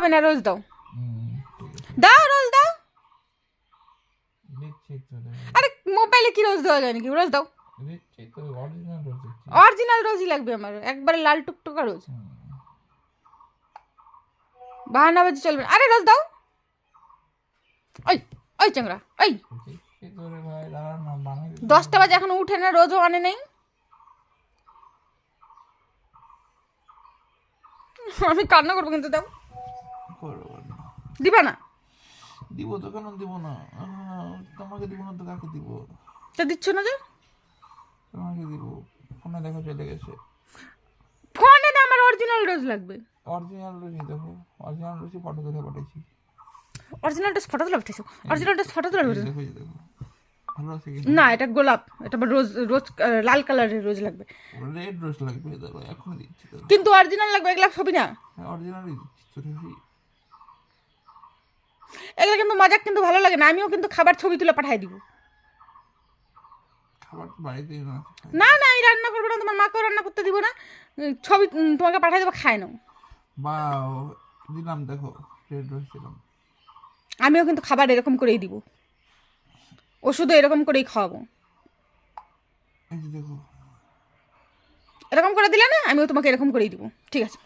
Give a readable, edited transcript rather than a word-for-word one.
হবে না, রোজ দাও। দাও, রোজ দাও। আরে মোবাইলে কি রোজ দেওয়া যায় নাকি? রোজ দাও। অরিজিনাল রোজই লাগবে আমার, একবারে লাল টুকটুকা রোজ। বাহানাবাজি চলবে না। আরে রোজ দাও। ওই ওই চ্যাংরা, ওই 10টা বাজে এখনো উঠে না, রোজও আনে নেই। আমি কান্না করবো কিন্তু। দাও। দিবা না? দিব তো, কেন দিব না? তোমাকে দিব না তো কাকে দিব? তা দিচ্ছ না যে? তোমাকে দিব। ফোনে দেখো চলে গেছে। ফোনে না, আমার অরিজিনাল রোজ লাগবে। অরিজিনাল রোজই দেখো, অরিজিনাল রোজই ফটো তুলে পাঠাইছি। অরিজিনালটা ফটো তুলে পাঠাইছো? অরিজিনালটা ফটো তুলে পাঠাইছো? দেখো দেখো, ভালো আছে কি না, এটা গোলাপ, এটা রোজ, রোজ লাল কালারের রোজ লাগবে। রেড রোজ লাগবে, দাঁড়াও এখনই দিচ্ছি। কিন্তু অরিজিনাল লাগবে, এগুলা ছবি না। হ্যাঁ অরিজিনালই দিচ্ছি তো। এগুলো কিন্তু মজাক, কিন্তু ভালো লাগে না। আমিও কিন্তু খাবার ছবি তুলে পাঠাই দিব। খাবার তো বাড়িতেই না। না না, আমি রান্না করবো না, তোমার মাকেও রান্না করতে দিব না। ছবি তোমাকে পাঠাই দেবো, খায় নাও। বা দিলাম, দেখো রেড রোজ দিলাম। আমিও কিন্তু খাবার এরকম করেই দিব, ওষুধও এরকম করেই খাওয়াবো। এই যে দেখো, এরকম করে দিলে না, আমিও তোমাকে এরকম করেই দিব। ঠিক আছে।